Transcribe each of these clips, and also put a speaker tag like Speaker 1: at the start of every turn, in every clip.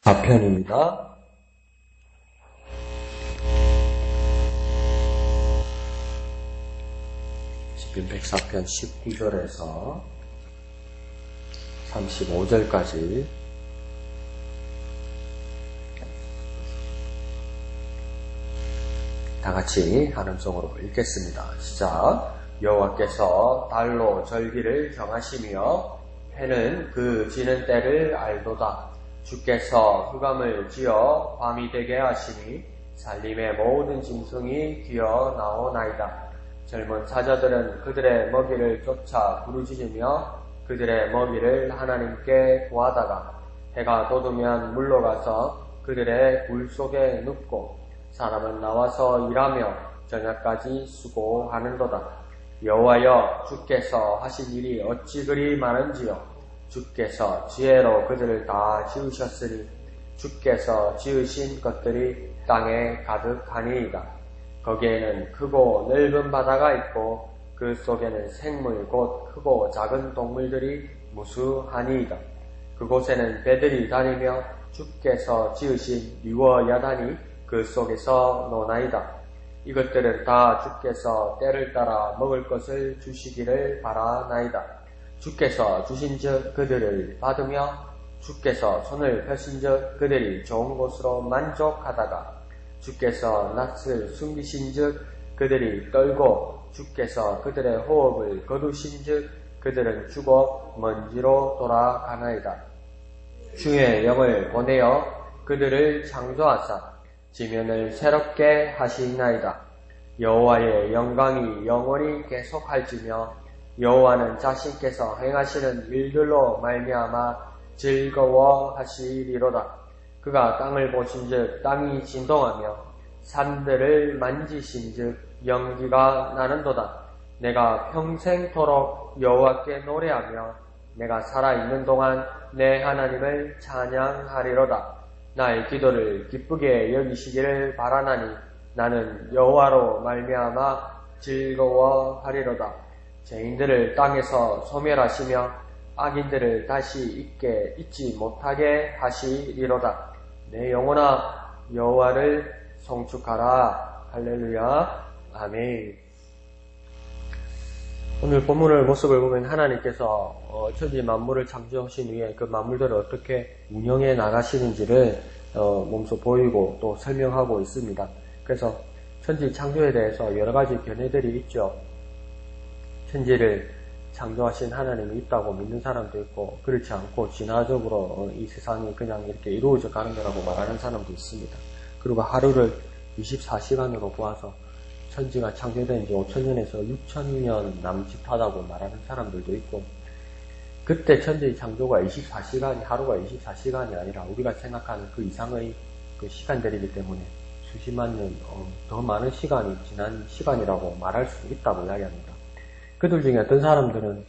Speaker 1: 4편입니다. 시편 104편 19절에서 35절까지 다같이 한음성으로 읽겠습니다. 시작. 여호와께서 달로 절기를 정하시며 해는 그 지는 때를 알도다. 주께서 흑암을 지어 밤이 되게 하시니 살림의 모든 짐승이 기어 나오나이다. 젊은 사자들은 그들의 먹이를 쫓아 부르짖으며 그들의 먹이를 하나님께 구하다가 해가 돋으면 물러가서 그들의 굴 속에 눕고 사람은 나와서 일하며 저녁까지 수고하는도다. 여호와여, 주께서 하신 일이 어찌 그리 많은지요. 주께서 지혜로 그들을 다 지으셨으니 주께서 지으신 것들이 땅에 가득하니이다. 거기에는 크고 넓은 바다가 있고 그 속에는 생물 곧 크고 작은 동물들이 무수하니이다. 그곳에는 배들이 다니며 주께서 지으신 유어 야단이 그 속에서 노나이다. 이것들은 다 주께서 때를 따라 먹을 것을 주시기를 바라나이다. 주께서 주신즉 그들을 받으며 주께서 손을 펴신즉 그들이 좋은 곳으로 만족하다가 주께서 낯을 숨기신즉 그들이 떨고 주께서 그들의 호흡을 거두신즉 그들은 죽어 먼지로 돌아가나이다. 주의 영을 보내어 그들을 창조하사 지면을 새롭게 하시나이다. 여호와의 영광이 영원히 계속할지며 여호와는 자신께서 행하시는 일들로 말미암아 즐거워하시리로다. 그가 땅을 보신즉 땅이 진동하며 산들을 만지신즉 연기가 나는도다. 내가 평생토록 여호와께 노래하며 내가 살아있는 동안 내 하나님을 찬양하리로다. 나의 기도를 기쁘게 여기시기를 바라나니 나는 여호와로 말미암아 즐거워하리로다. 죄인들을 땅에서 소멸하시며 악인들을 다시 잊지 못하게 하시리로다. 내 영혼아 여호와를 송축하라. 할렐루야. 아멘. 오늘 본문의 모습을 보면 하나님께서 천지 만물을 창조하신 후에 그 만물들을 어떻게 운영해 나가시는지를 몸소 보이고 또 설명하고 있습니다. 그래서 천지 창조에 대해서 여러 가지 견해들이 있죠. 천지를 창조하신 하나님이 있다고 믿는 사람도 있고 그렇지 않고 진화적으로 이 세상이 그냥 이렇게 이루어져 가는 거라고 말하는 사람도 있습니다. 그리고 하루를 24시간으로 보아서 천지가 창조된 지 5천년에서 6천년 남짓하다고 말하는 사람들도 있고 그때 천지의 창조가 24시간이 하루가 24시간이 아니라 우리가 생각하는 그 이상의 그 시간들이기 때문에 수십만 년 더 많은 시간이 지난 시간이라고 말할 수 있다고 이야기합니다. 그들 중에 어떤 사람들은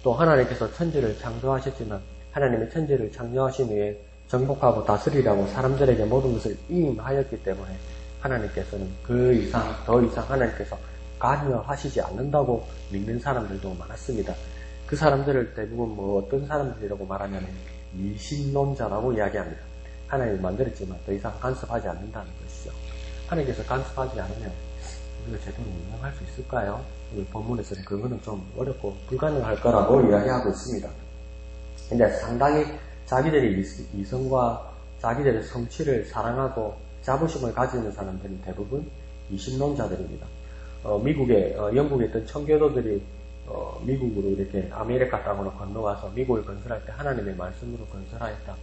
Speaker 1: 또 하나님께서 천지를 창조하셨지만 하나님의 천지를 창조하신 후에 정복하고 다스리라고 사람들에게 모든 것을 임하였기 때문에 하나님께서는 그 이상 더 이상 하나님께서 관여하시지 않는다고 믿는 사람들도 많았습니다. 그 사람들을 대부분 어떤 사람들이라고 말하면 미신론자라고 이야기합니다. 하나님이 만들었지만 더 이상 간섭하지 않는다는 것이죠. 하나님께서 간섭하지 않으면 우리가 제대로 운영할 수 있을까요? 오늘 본문에서는 그거는 좀 어렵고 불가능할 거라고 이야기하고 있습니다. 근데 상당히 자기들의 이성과 자기들의 성취를 사랑하고 자부심을 가지는 사람들은 대부분 이신론자들입니다. 영국에 있던 청교도들이 미국으로 이렇게 아메리카 땅으로 건너와서 미국을 건설할 때 하나님의 말씀으로 건설하였다.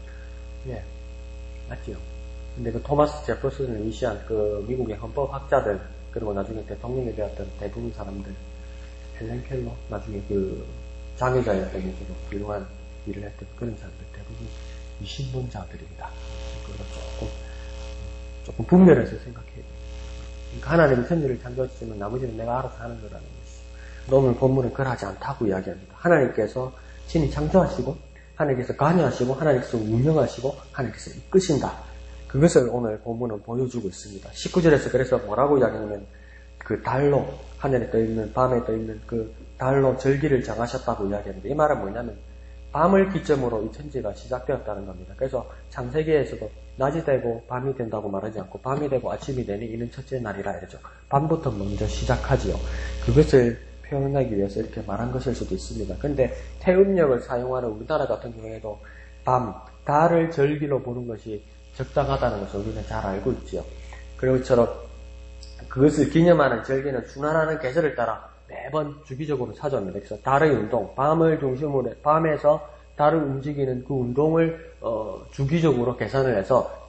Speaker 1: 예, 맞지요? 근데 그 토마스 제퍼슨을 위시한 그 미국의 헌법학자들 그리고 나중에 대통령이 되었던 대부분 사람들, 헬렌 켈러, 나중에 그 장애자였다면서도 훌륭한 일을 했던 그런 사람들 대부분 이신론자들입니다. 그걸 조금 분별해서 생각해야 돼요. 그러니까 하나님은 천지를 창조하시지만 나머지는 내가 알아서 하는 거라는 것이. 오늘 본문은 그러하지 않다고 이야기합니다. 하나님께서 신이 창조하시고 하나님께서 관여하시고 하나님께서 운영하시고 하나님께서 이끄신다. 그것을 오늘 본문은 보여주고 있습니다. 19절에서 그래서 뭐라고 이야기하냐면 그 달로 하늘에 떠있는 밤에 떠있는 그 달로 절기를 정하셨다고 이야기합니다. 이 말은 뭐냐면 밤을 기점으로 이 천지가 시작되었다는 겁니다. 그래서 창세기에서도 낮이 되고 밤이 된다고 말하지 않고 밤이 되고 아침이 되니 이는 첫째 날이라 이러죠. 밤부터 먼저 시작하지요. 그것을 표현하기 위해서 이렇게 말한 것일 수도 있습니다. 근데 태음력을 사용하는 우리나라 같은 경우에도 밤, 달을 절기로 보는 것이 적당하다는 것을 우리는 잘 알고 있지요. 그리고 이처럼 그것을 기념하는 절기는 순환하는 계절을 따라 매번 주기적으로 찾아옵니다. 그래서 달의 운동, 밤을 중심으로 밤에서 달을 움직이는 그 운동을 주기적으로 계산을 해서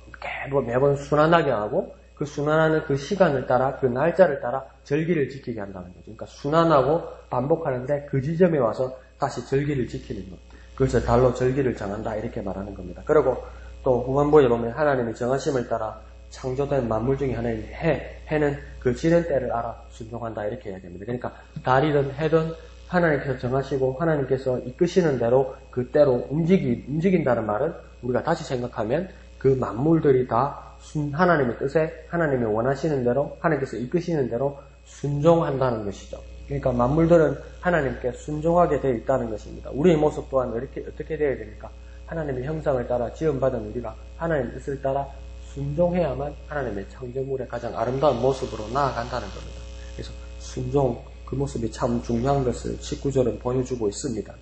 Speaker 1: 매번 순환하게 하고 그 순환하는 그 시간을 따라 그 날짜를 따라 절기를 지키게 한다는 거죠. 그러니까 순환하고 반복하는데 그 지점에 와서 다시 절기를 지키는 것. 그것을 달로 절기를 정한다 이렇게 말하는 겁니다. 그리고 또 후반부에 보면 하나님이 정하심을 따라 창조된 만물 중에 하나인 해는 그 지는 때를 알아 순종한다 이렇게 이야기합니다. 그러니까 달이든 해든 하나님께서 정하시고 하나님께서 이끄시는 대로 그 때로 움직인다는 말은 우리가 다시 생각하면 그 만물들이 다 하나님의 뜻에 하나님이 원하시는 대로 하나님께서 이끄시는 대로 순종한다는 것이죠. 그러니까 만물들은 하나님께 순종하게 되어 있다는 것입니다. 우리의 모습 또한 어떻게 되어야 됩니까? 하나님의 형상을 따라 지음받은 우리가 하나님의 뜻을 따라 순종해야만 하나님의 창조물의 가장 아름다운 모습으로 나아간다는 겁니다. 그래서 순종, 그 모습이 참 중요한 것을 19절은 보여주고 있습니다.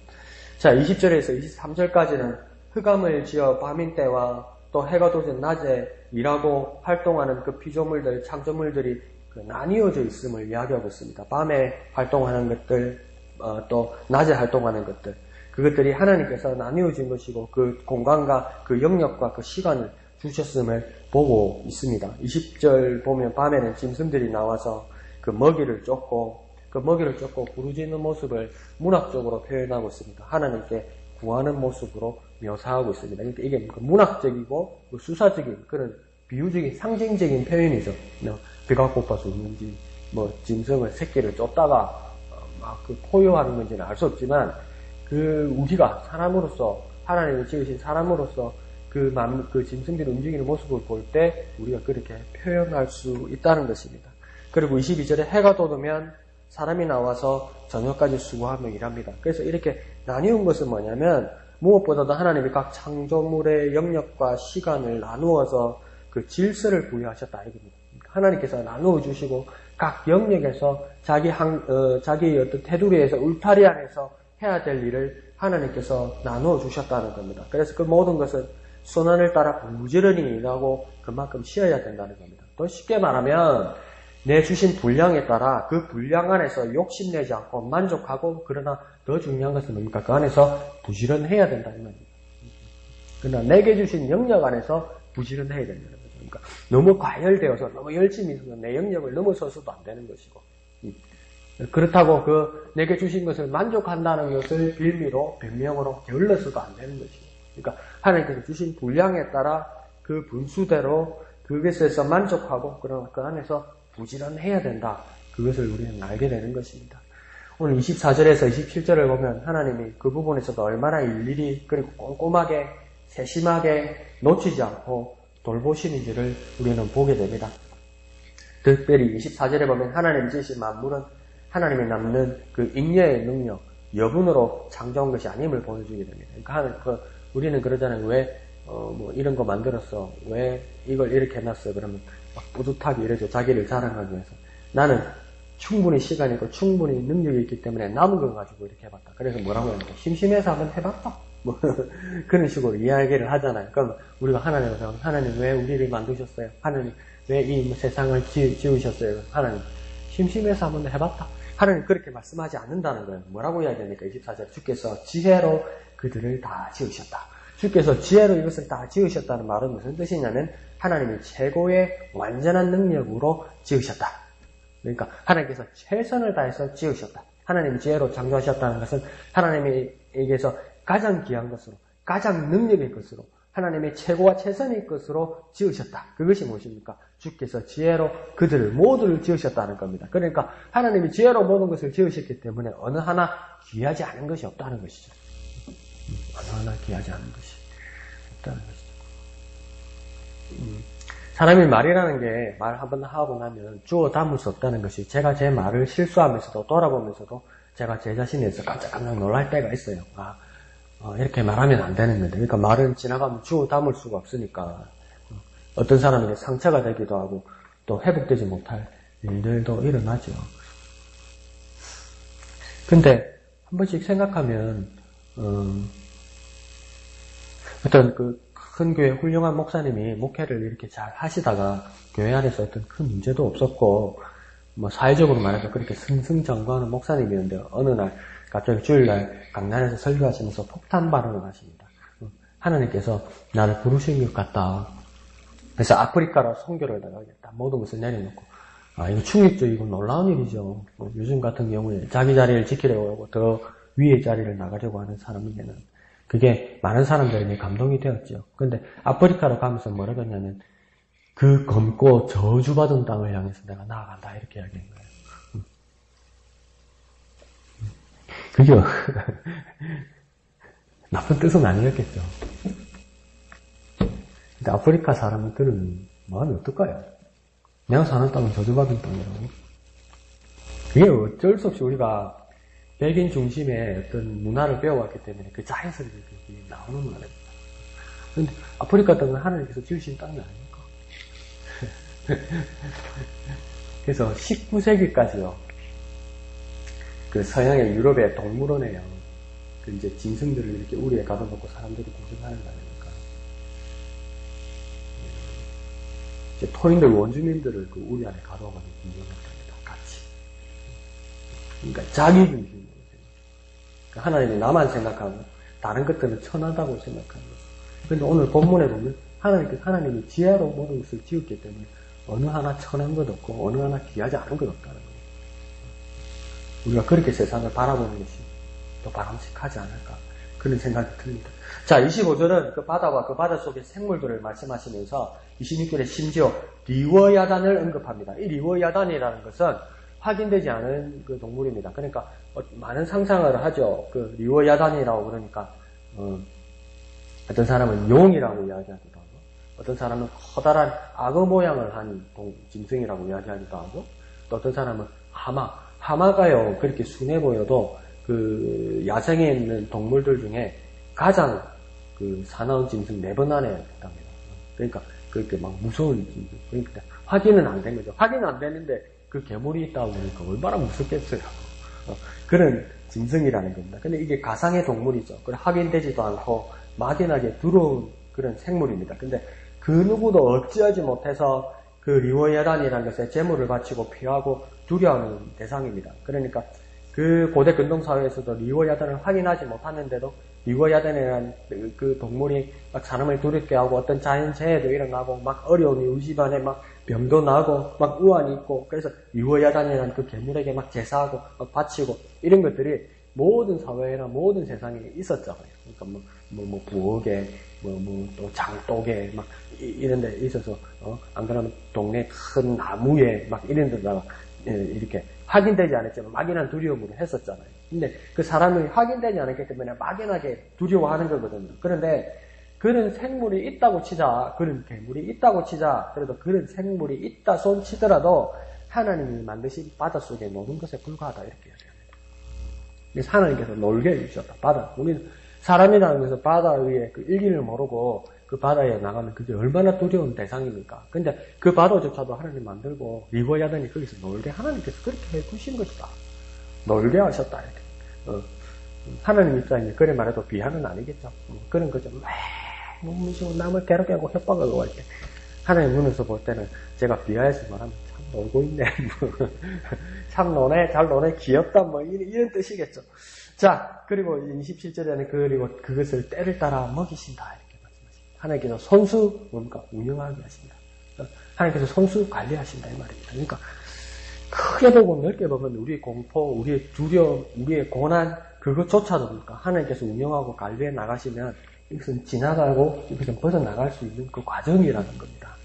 Speaker 1: 자, 20절에서 23절까지는 흑암을 지어 밤인 때와 또 해가 돋은 낮에 일하고 활동하는 그 피조물들, 창조물들이 나뉘어져 있음을 이야기하고 있습니다. 밤에 활동하는 것들, 또 낮에 활동하는 것들, 그것들이 하나님께서 나뉘어진 것이고 그 공간과 그 영역과 그 시간을 주셨음을 보고 있습니다. 20절 보면 밤에는 짐승들이 나와서 그 먹이를 쫓고 부르짖는 모습을 문학적으로 표현하고 있습니다. 하나님께 구하는 모습으로 묘사하고 있습니다. 그러니까 이게 문학적이고 수사적인 그런 비유적인 상징적인 표현이죠. 배가 고파서 웃는지 짐승을 새끼를 쫓다가 막 포효하는 건지는 알 수 없지만 우리가 사람으로서 하나님이 지으신 사람으로서 그 짐승들이 움직이는 모습을 볼 때 우리가 그렇게 표현할 수 있다는 것입니다. 그리고 22절에 해가 돋으면 사람이 나와서 저녁까지 수고하며 일합니다. 그래서 이렇게 나뉘은 것은 뭐냐면 무엇보다도 하나님이 각 창조물의 영역과 시간을 나누어서 그 질서를 부여하셨다 이겁니다. 하나님께서 나누어 주시고 각 영역에서 자기의 어떤 테두리에서 울타리 안에서 해야 될 일을 하나님께서 나누어 주셨다는 겁니다. 그래서 그 모든 것은 순환을 따라 부지런히 일하고 그만큼 쉬어야 된다는 겁니다. 더 쉽게 말하면 내 주신 분량에 따라 그 분량 안에서 욕심내지 않고 만족하고 그러나 더 중요한 것은 뭡니까? 그 안에서 부지런해야 된다는 겁니다. 그러나 내게 주신 영역 안에서 부지런해야 된다는 거죠. 그러니까 너무 과열되어서 너무 열심히 해서 내 영역을 넘어서서도 안 되는 것이고 그렇다고 내게 주신 것을 만족한다는 것을 변명으로 게을러서도 안 되는 것이고 그러니까 하나님께서 주신 분량에 따라 그 분수대로 그것에서 만족하고 그러나 그 안에서 부지런해야 된다. 그것을 우리는 알게 되는 것입니다. 오늘 24절에서 27절을 보면 하나님이 그 부분에서도 얼마나 일일이 그리고 꼼꼼하게 세심하게 놓치지 않고 돌보시는지를 우리는 보게 됩니다. 특별히 24절에 보면 하나님 지으신 만물은 하나님이 남는 그 인여의 능력, 여분으로 창조한 것이 아님을 보여주게 됩니다. 그러니까 우리는 그러잖아요. 왜 이런 거 만들었어? 왜 이걸 이렇게 해놨어? 그러면 막 뿌듯하게 이러죠. 자기를 자랑하기 위해서. 나는 충분히 시간이 있고 충분히 능력이 있기 때문에 남은 걸 가지고 이렇게 해봤다. 그래서 뭐라고 합니까? 심심해서 한번 해봤다. 그런 식으로 이야기를 하잖아요. 그럼 우리가 하나님 왜 우리를 만드셨어요? 하나님 왜 이 세상을 지으셨어요? 하나님 심심해서 한번 해봤다. 하나님 그렇게 말씀하지 않는다는 거예요. 뭐라고 이야기합니까? 24절 주께서 지혜로 그들을 다 지으셨다. 주께서 지혜로 이것을 다 지으셨다는 말은 무슨 뜻이냐면 하나님이 최고의 완전한 능력으로 지으셨다. 그러니까 하나님께서 최선을 다해서 지으셨다. 하나님이 지혜로 창조하셨다는 것은 하나님에게서 가장 귀한 것으로 가장 능력의 것으로 하나님의 최고와 최선의 것으로 지으셨다. 그것이 무엇입니까? 주께서 지혜로 그들을 모두를 지으셨다는 겁니다. 그러니까 하나님이 지혜로 모든 것을 지으셨기 때문에 어느 하나 귀하지 않은 것이 없다는 것이죠. 어느 하나 귀하지 않은 것이 없다는 것이죠. 사람이 말이라는 게 말 한번 하고 나면 주워 담을 수 없다는 것이 제가 제 말을 실수하면서도 돌아보면서도 제가 제 자신에서 깜짝 놀랄 때가 있어요. 이렇게 말하면 안 되는 건데, 그러니까 말은 지나가면 주워 담을 수가 없으니까 어떤 사람에게 상처가 되기도 하고 또 회복되지 못할 일들도 일어나죠. 근데 한 번씩 생각하면 어떤 그 큰 교회 훌륭한 목사님이 목회를 이렇게 잘 하시다가 교회 안에서 어떤 큰 문제도 없었고 뭐 사회적으로 말해서 그렇게 승승장구하는 목사님이었는데 어느 날 갑자기 주일날 강단에서 설교하시면서 폭탄 발언을 하십니다. 하나님께서 나를 부르신 것 같다. 그래서 아프리카로 선교를 나가겠다. 모든 것을 내려놓고 이거 충격적이고 놀라운 일이죠. 요즘 같은 경우에 자기 자리를 지키려고 하고 더 위의 자리를 나가려고 하는 사람에게는 그게 많은 사람들에게 감동이 되었죠. 근데 아프리카로 가면서 뭐라고 했냐면 그 검고 저주받은 땅을 향해서 내가 나아간다 이렇게 이야기한 거예요. 그죠? 나쁜 뜻은 아니었겠죠. 근데 아프리카 사람들은 마음이 어떨까요? 내가 사는 땅은 저주받은 땅이라고. 그게 어쩔 수 없이 우리가 백인 중심의 어떤 문화를 배워왔기 때문에 그 자연스럽게 그게 나오는 말입니다. 그런데 아프리카 땅은 하나님께서 지으신 땅이 아닙니까? 그래서 19세기까지요. 그 서양의 유럽의 동물원에요. 그 이제 짐승들을 이렇게 우리에 가둬놓고 사람들이 구경하는 거 아닙니까? 이제 토인들 원주민들을 그 우리 안에 가둬가지고 구경합니다. 같이. 그러니까 자기 중심으로 생각. 하나님이 나만 생각하고 다른 것들은 천하다고 생각하는 거죠. 그런데 오늘 본문에 보면 하나님이 지혜로 모든 것을 지었기 때문에 어느 하나 천한 것 없고 어느 하나 귀하지 않은 것 없다는 거예요. 우리가 그렇게 세상을 바라보는 것이 또 바람직하지 않을까 그런 생각이 듭니다. 자, 25절은 그 바다와 그 바다 속의 생물들을 말씀하시면서 26절에 심지어 리워야단을 언급합니다. 이 리워야단이라는 것은 확인되지 않은 그 동물입니다. 그러니까 많은 상상을 하죠. 그 리워야단이라고 그러니까 어떤 사람은 용이라고 이야기하기도 하고 어떤 사람은 커다란 악어 모양을 한 짐승이라고 이야기하기도 하고 또 어떤 사람은 하마가요 그렇게 순해 보여도 그 야생에 있는 동물들 중에 가장 그 사나운 짐승 4번 안에 든답니다. 그러니까 그렇게 막 무서운 짐승. 그러니까 확인은 안 된 거죠. 확인은 안 되는데 그 괴물이 있다고 그러니까 얼마나 무섭겠어요. 그런 짐승이라는 겁니다. 근데 이게 가상의 동물이죠. 그래 확인되지도 않고 막연하게 두려운 그런 생물입니다. 근데 그 누구도 어찌하지 못해서 그 리워야단이라는 것에 제물을 바치고 피하고 두려워하는 대상입니다. 그러니까 그 고대 근동사회에서도 리워야단을 확인하지 못하는데도 리워야단이라는 그 동물이 막 사람을 두렵게 하고 어떤 자연재해도 일어나고 막 어려움이 우집안에 막 병도 나고 막 우환이 있고 그래서 리워야단이라는 그 괴물에게 막 제사하고 막 바치고 이런 것들이 모든 사회나 모든 세상에 있었잖아요. 그러니까 뭐 부엌에 또 장독에 막 이런 데 있어서 안 그러면 동네 큰 나무에 막 이런 데다가 이렇게 확인되지 않았지만 막연한 두려움으로 했었잖아요. 근데 그 사람이 확인되지 않았기 때문에 막연하게 두려워하는 거거든요. 그런데 그런 생물이 있다고 치자, 그런 괴물이 있다고 치자, 그래도 그런 생물이 있다 손 치더라도 하나님이 만드신 바닷속에 노는 것에 불과하다 이렇게 이야기합니다. 그래서 하나님께서 놀게 해주셨다. 바다. 우리는 사람이라는 것은 바다 위에 그 일기를 모르고 그 바다에 나가면 그게 얼마나 두려운 대상입니까? 근데 그 바다조차도 하나님 만들고 리워야단이 거기서 놀게 하나님께서 그렇게 해주신 것이다. 놀게 하셨다. 이렇게. 하나님 입장에 그래 말해도 비하는 아니겠죠. 그런 거죠. 무서워 남을 괴롭게 하고 협박하고 이렇게. 하나님 눈에서 볼 때는 제가 비하해서 말하면 참 놀고 있네. 참 노네, 잘 노네, 귀엽다, 뭐 이런 뜻이겠죠. 자, 그리고 27절에는 그리고 그것을 때를 따라 먹이신다 이렇게 말씀하십니다. 하나님께서 손수 뭡니까 운영하게 하신다. 하나님께서 손수 관리하신다 이 말입니다. 그러니까 크게 보고 넓게 보면 우리의 공포, 우리의 두려움, 우리의 고난 그것조차도 뭡니까 하나님께서 운영하고 관리해 나가시면 이것은 지나가고 이것은 벗어나갈 수 있는 그 과정이라는 겁니다.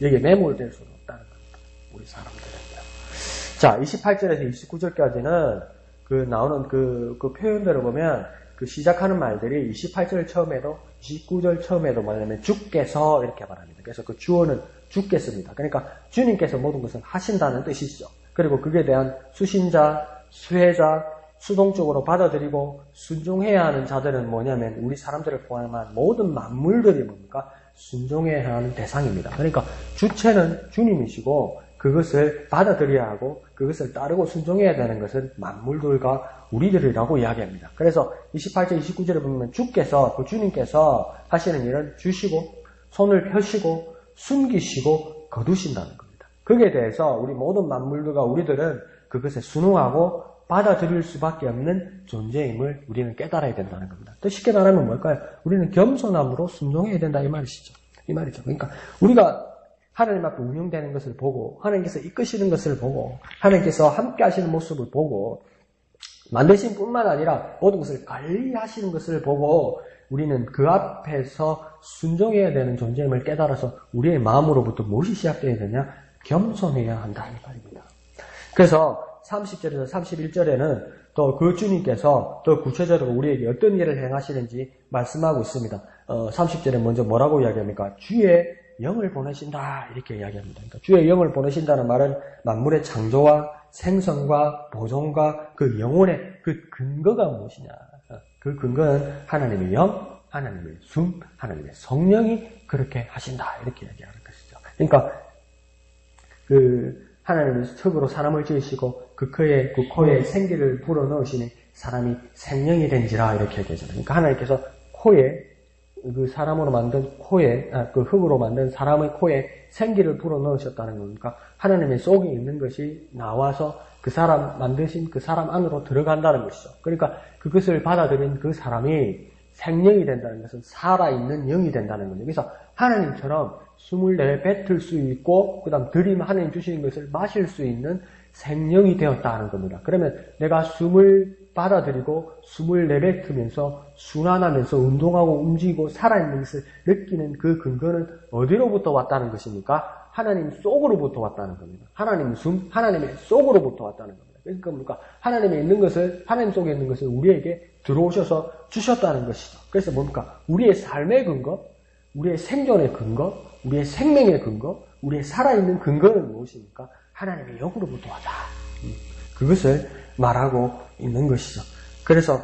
Speaker 1: 여기에 매몰될 수는 없다는 겁니다. 우리 사람들은요. 자, 28절에서 29절까지는 그 나오는 그 표현들을 보면 그 시작하는 말들이 28절 처음에도 29절 처음에도 뭐냐면 주께서 이렇게 말합니다. 그래서 그 주어는 주께서입니다. 그러니까 주님께서 모든 것을 하신다는 뜻이죠. 그리고 그에 대한 수신자, 수혜자, 수동적으로 받아들이고 순종해야 하는 자들은 뭐냐면 우리 사람들을 포함한 모든 만물들이 뭡니까? 순종해야 하는 대상입니다. 그러니까 주체는 주님이시고 그것을 받아들여야 하고 그것을 따르고 순종해야 되는 것은 만물들과 우리들이라고 이야기합니다. 그래서 28절, 29절에 보면 주님께서 하시는 일은 주시고 손을 펴시고 숨기시고 거두신다는 겁니다. 거기에 대해서 우리 모든 만물들과 우리들은 그것에 순응하고 받아들일 수밖에 없는 존재임을 우리는 깨달아야 된다는 겁니다. 더 쉽게 말하면 뭘까요? 우리는 겸손함으로 순종해야 된다 이 말이시죠. 이 말이죠. 그러니까 우리가 하나님 앞에 운영되는 것을 보고 하나님께서 이끄시는 것을 보고 하나님께서 함께 하시는 모습을 보고 만드신 뿐만 아니라 모든 것을 관리하시는 것을 보고 우리는 그 앞에서 순종해야 되는 존재임을 깨달아서 우리의 마음으로부터 무엇이 시작되어야 되냐? 겸손해야 한다 이 말입니다. 그래서 30절에서 31절에는 또 그 주님께서 더 구체적으로 우리에게 어떤 일을 행하시는지 말씀하고 있습니다. 30절에 먼저 뭐라고 이야기합니까? 주의 영을 보내신다 이렇게 이야기합니다. 그러니까 주의 영을 보내신다는 말은 만물의 창조와 생성과 보존과 그 영혼의 그 근거가 무엇이냐? 그 근거는 하나님의 영, 하나님의 숨, 하나님의 성령이 그렇게 하신다 이렇게 이야기하는 것이죠. 그러니까 하나님의 흙으로 사람을 지으시고 그 코에 생기를 불어넣으시니 사람이 생명이 된지라 이렇게 얘기하잖아요. 그러니까 하나님께서 코에 그 사람으로 만든 코에 그 흙으로 만든 사람의 코에 생기를 불어넣으셨다는 거니까 하나님의 속에 있는 것이 나와서 그 사람 만드신 그 사람 안으로 들어간다는 것이죠. 그러니까 그것을 받아들인 그 사람이 생명이 된다는 것은 살아있는 영이 된다는 거죠. 그래서 하나님처럼 숨을 내뱉을 수 있고 그 다음 들이면 하나님 주시는 것을 마실 수 있는 생명이 되었다는 겁니다. 그러면 내가 숨을 받아들이고 숨을 내뱉으면서 순환하면서 운동하고 움직이고 살아있는 것을 느끼는 그 근거는 어디로부터 왔다는 것입니까? 하나님 속으로부터 왔다는 겁니다. 하나님 숨, 하나님의 속으로부터 왔다는 겁니다. 그러니까 뭡니까? 하나님에 있는 것을, 하나님 속에 있는 것을 우리에게 들어오셔서 주셨다는 것이죠. 그래서 뭡니까? 우리의 삶의 근거, 우리의 생존의 근거, 우리의 생명의 근거, 우리의 살아있는 근거는 무엇입니까? 하나님의 영으로부터 왔다. 그것을 말하고 있는 것이죠. 그래서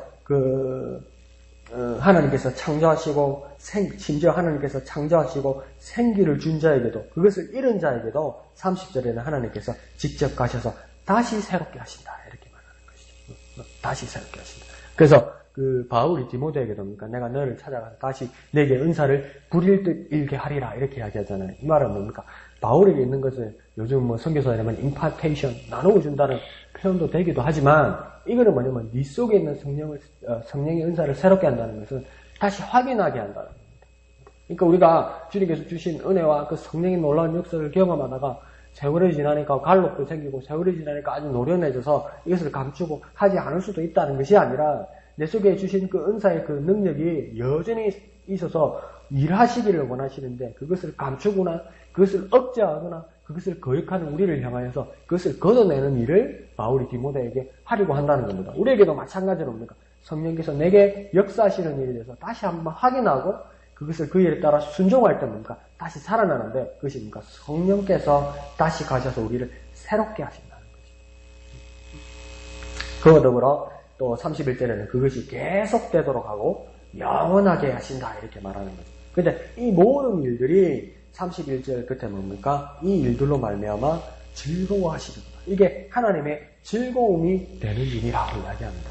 Speaker 1: 하나님께서 창조하시고 심지어 하나님께서 창조하시고 생기를 준 자에게도 그것을 잃은 자에게도 30절에는 하나님께서 직접 가셔서 다시 새롭게 하신다 이렇게 말하는 것이죠. 다시 새롭게 하신다. 그래서 바울이 디모데에게도 뭡니까? 내가 너를 찾아가서 다시 내게 은사를 부릴 듯 일게 하리라 이렇게 이야기하잖아요. 이 말은 뭡니까? 바울에게 있는 것을 요즘 선교사에 하면 impartation 나누어 준다는 표현도 되기도 하지만 이거는 뭐냐면 네 속에 있는 성령의 은사를 새롭게 한다는 것은 다시 확인하게 한다는 겁니다. 그러니까 우리가 주님께서 주신 은혜와 그 성령의 놀라운 역사를 경험하다가 세월이 지나니까 갈록도 생기고 세월이 지나니까 아주 노련해져서 이것을 감추고 하지 않을 수도 있다는 것이 아니라 내 속에 주신 그 은사의 그 능력이 여전히 있어서 일하시기를 원하시는데 그것을 감추거나 그것을 억제하거나 그것을 거역하는 우리를 향하여서 그것을 걷어내는 일을 바울이 디모데에게 하려고 한다는 겁니다. 우리에게도 마찬가지로 뭡니까? 성령께서 내게 역사하시는 일에 대해서 다시 한번 확인하고 그것을 그 일에 따라 순종할 때 뭡니까? 다시 살아나는데 그것이 뭡니까? 성령께서 다시 가셔서 우리를 새롭게 하신다는 거죠. 그와 더불어 또 31절에는 그것이 계속되도록 하고 영원하게 하신다 이렇게 말하는 거죠. 근데 이 모든 일들이 31절 끝에 뭡니까? 이 일들로 말미암아 즐거워하시는구나. 이게 하나님의 즐거움이 되는 일이라고 이야기합니다.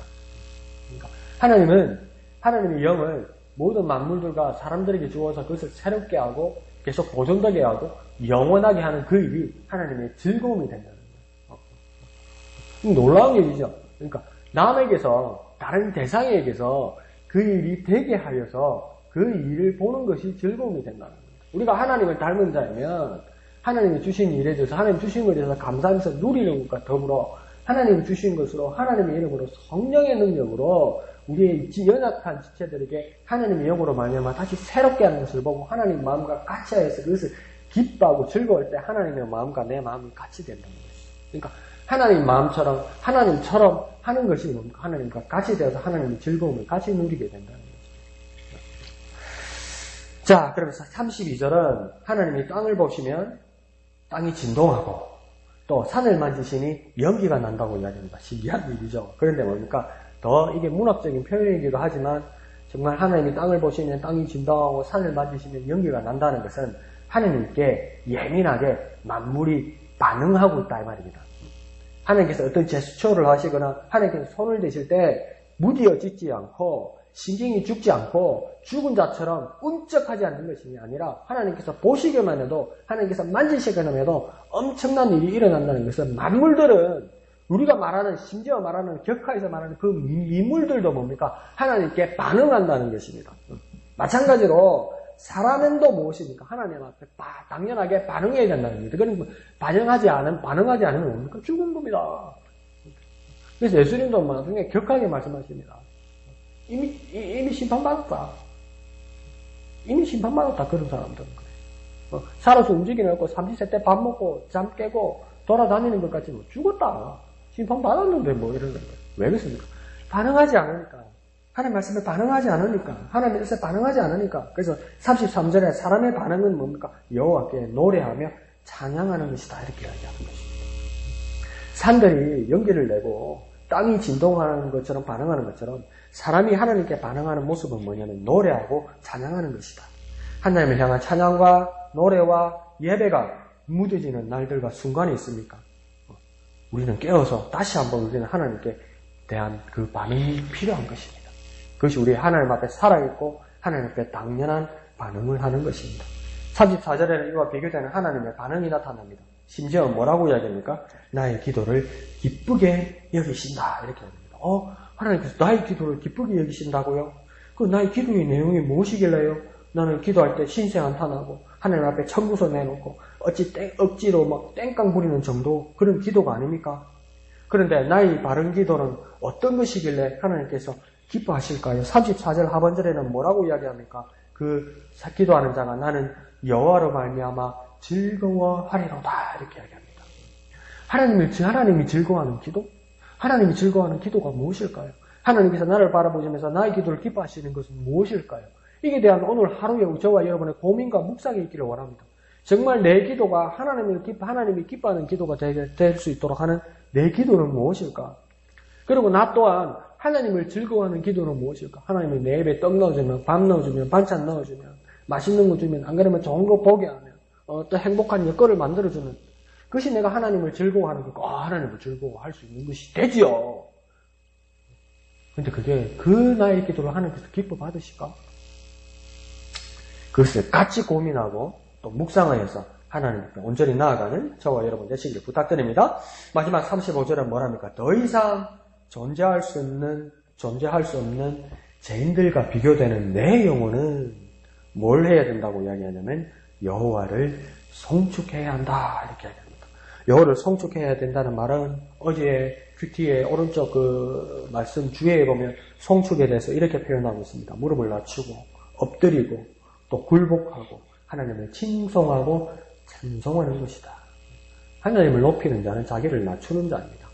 Speaker 1: 그러니까 하나님은 하나님의 영을 모든 만물들과 사람들에게 주어서 그것을 새롭게 하고 계속 보존되게 하고 영원하게 하는 그 일이 하나님의 즐거움이 된다는 거예요. 놀라운 일이죠. 그러니까 남에게서 다른 대상에게서 그 일이 되게 하여서 그 일을 보는 것이 즐거움이 된다는 거예요. 우리가 하나님을 닮은 자이면 하나님이 주신 일에 대해서 하나님 주신 것에 대해서 감사하면서 누리는 것과 더불어 하나님이 주신 것으로 하나님의 이름으로 성령의 능력으로 우리의 연약한 지체들에게 하나님의 영으로 말미암아 다시 새롭게 하는 것을 보고 하나님 마음과 같이 하여서 그것을 기뻐하고 즐거울 때 하나님의 마음과 내 마음이 같이 된다는 것이죠. 그러니까 하나님 마음처럼 하나님처럼 하는 것이 뭡니까? 하나님과 같이 되어서 하나님의 즐거움을 같이 누리게 된다는 거죠. 자, 그러면서 32절은 하나님이 땅을 보시면 땅이 진동하고 또 산을 만지시니 연기가 난다고 이야기합니다. 신기한 일이죠. 그런데 뭡니까? 더 이게 문학적인 표현이기도 하지만 정말 하나님이 땅을 보시면 땅이 진동하고 산을 만지시면 연기가 난다는 것은 하나님께 예민하게 만물이 반응하고 있다 이 말입니다. 하나님께서 어떤 제스처를 하시거나 하나님께서 손을 대실 때 무디어지지 않고 신경이 죽지 않고 죽은 자처럼 꿈쩍하지 않는 것이 아니라 하나님께서 보시기만 해도 하나님께서 만지시기만 해도 엄청난 일이 일어난다는 것은 만물들은 우리가 말하는 심지어 말하는 격하에서 말하는 그 미물들도 뭡니까? 하나님께 반응한다는 것입니다. 마찬가지로 사람도 무엇입니까? 하나님 앞에 당연하게 반응해야 된다는 겁니다. 그건 반응하지 않으면 뭡니까? 죽은 겁니다. 그래서 예수님도 나중에 격하게 말씀하십니다. 이미 심판받았다. 이미 심판받았다. 그런 사람들은. 살아서 움직이는 거 30세 때 밥 먹고 잠 깨고 돌아다니는 것 같지 뭐 죽었다. 심판받았는데 뭐 이러는 거예요. 왜 그렇습니까? 반응하지 않으니까. 하나님 말씀에 반응하지 않으니까. 하나님의 뜻에 반응하지 않으니까. 그래서 33절에 사람의 반응은 뭡니까? 여호와께 노래하며 찬양하는 것이다. 이렇게 이야기하는 것입니다. 산들이 연기를 내고 땅이 진동하는 것처럼 반응하는 것처럼 사람이 하나님께 반응하는 모습은 뭐냐면 노래하고 찬양하는 것이다. 하나님을 향한 찬양과 노래와 예배가 무뎌지는 날들과 순간이 있습니까? 우리는 깨어서 다시 한번 우리는 하나님께 대한 그 반응이 필요한 것입니다. 그것이 우리 하나님 앞에 살아있고 하나님 앞에 당연한 반응을 하는 것입니다. 34절에는 이와 비교되는 하나님의 반응이 나타납니다. 심지어 뭐라고 이야기합니까? 나의 기도를 기쁘게 여기신다. 이렇게 합니다. 하나님께서 나의 기도를 기쁘게 여기신다고요? 그 나의 기도의 내용이 무엇이길래요? 나는 기도할 때 신세 한탄하고 하나님 앞에 청구서 내놓고 억지로 막 땡깡 부리는 정도 그런 기도가 아닙니까? 그런데 나의 바른 기도는 어떤 것이길래 하나님께서 기뻐하실까요? 34절 하반절에는 뭐라고 이야기합니까? 그 기도하는 자가 나는 여호와로 말미암아 즐거워하리로다 이렇게 이야기합니다. 하나님이 즐거워하는 기도? 하나님이 즐거워하는 기도가 무엇일까요? 하나님께서 나를 바라보시면서 나의 기도를 기뻐하시는 것은 무엇일까요? 이에 대한 오늘 하루에 저와 여러분의 고민과 묵상이 있기를 원합니다. 정말 내 기도가 하나님이 기뻐하는 기도가 될 수 있도록 하는 내 기도는 무엇일까? 그리고 나 또한 하나님을 즐거워하는 기도는 무엇일까? 하나님이 내 입에 떡 넣어주면, 밥 넣어주면, 반찬 넣어주면, 맛있는 거 주면, 안 그러면 좋은 거 보게 하면, 또 행복한 여건을 만들어주는 그것이 내가 하나님을 즐거워하는 거고, 하나님을 즐거워할 수 있는 것이 되지요. 근데 그게 그 나의 기도를 하나님께서 기뻐 받으실까? 그것을 같이 고민하고 또 묵상하여서 하나님께 온전히 나아가는 저와 여러분 되시길 부탁드립니다. 마지막 35절은 뭐랍니까? 더 이상 존재할 수 없는 죄인들과 비교되는 내 영혼은 뭘 해야 된다고 이야기하냐면 여호와를 송축해야 한다 이렇게 이야기합니다. 여호와를 송축해야 된다는 말은 어제 큐티의 오른쪽 그 말씀 주에 보면 송축에 대해서 이렇게 표현하고 있습니다. 무릎을 낮추고 엎드리고 또 굴복하고 하나님을 칭송하고 찬송하는 것이다. 하나님을 높이는 자는 자기를 낮추는 자입니다.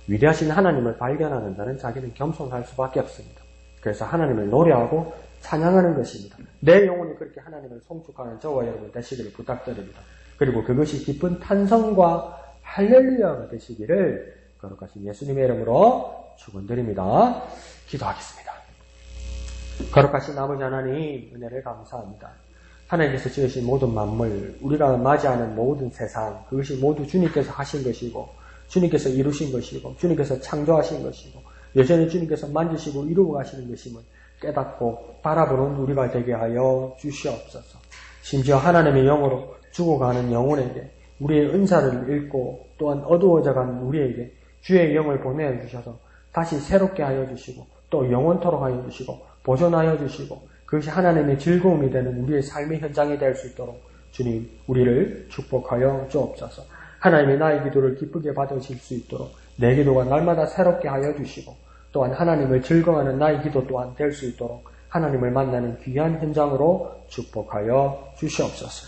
Speaker 1: 위대하신 하나님을 발견하는 자는 자기는 겸손할 수밖에 없습니다. 그래서 하나님을 노래하고 찬양하는 것입니다. 내 영혼이 그렇게 하나님을 송축하는 저와 여러분 되시기를 부탁드립니다. 그리고 그것이 기쁜 탄성과 할렐루야가 되시기를 거룩하신 예수님의 이름으로 축원드립니다. 기도하겠습니다. 거룩하신 아버지 하나님 은혜를 감사합니다. 하나님께서 지으신 모든 만물, 우리가 맞이하는 모든 세상, 그것이 모두 주님께서 하신 것이고 주님께서 이루신 것이고 주님께서 창조하신 것이고 여전히 주님께서 만지시고 이루어 가시는 것임을 깨닫고 바라보는 우리가 되게 하여 주시옵소서. 심지어 하나님의 영으로 죽어가는 영혼에게 우리의 은사를 잃고 또한 어두워져가는 우리에게 주의 영을 보내어 주셔서 다시 새롭게 하여 주시고 또 영원토록 하여 주시고 보존하여 주시고 그것이 하나님의 즐거움이 되는 우리의 삶의 현장이 될 수 있도록 주님 우리를 축복하여 주옵소서. 하나님의 나의 기도를 기쁘게 받으실 수 있도록 내 기도가 날마다 새롭게 하여 주시고 또한 하나님을 즐거워하는 나의 기도 또한 될 수 있도록 하나님을 만나는 귀한 현장으로 축복하여 주시옵소서.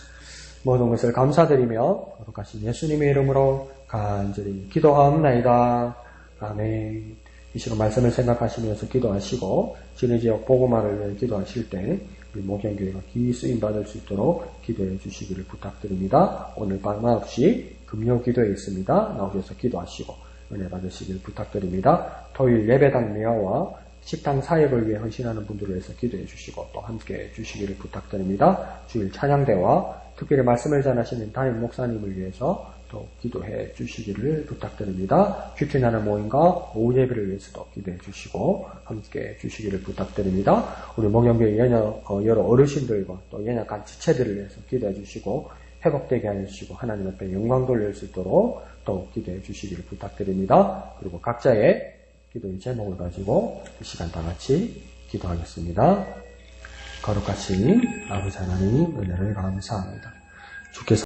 Speaker 1: 모든 것을 감사드리며 거룩하신 예수님의 이름으로 간절히 기도하옵나이다. 아멘. 이 시간 말씀을 생각하시면서 기도하시고 진의 지역 복음화를 위해 기도하실 때 우리 목양교회가 귀히 쓰임받을 수 있도록 기도해 주시기를 부탁드립니다. 오늘 밤 9시 금요 기도에 있습니다. 나오셔서 기도하시고 은혜 받으시길 부탁드립니다. 토요일 예배당 매화와 식당 사역을 위해 헌신하는 분들을 위해서 기도해 주시고 또 함께 해 주시기를 부탁드립니다. 주일 찬양대와 특별히 말씀을 전하시는 담임 목사님을 위해서 또 기도해 주시기를 부탁드립니다. 큐티나는 모임과 오후 예배를 위해서도 기도해 주시고 함께 해 주시기를 부탁드립니다. 우리 목양교회 여러 어르신들과 또 연약한 지체들을 위해서 기도해 주시고 회복되게 해주시고 하나님 앞에 영광 돌릴 수 있도록 또 기도해 주시기를 부탁드립니다. 그리고 각자의 기도의 제목을 가지고 이 시간 다 같이 기도하겠습니다. 거룩하신 아버지 하나님 은혜를 감사합니다. 주께서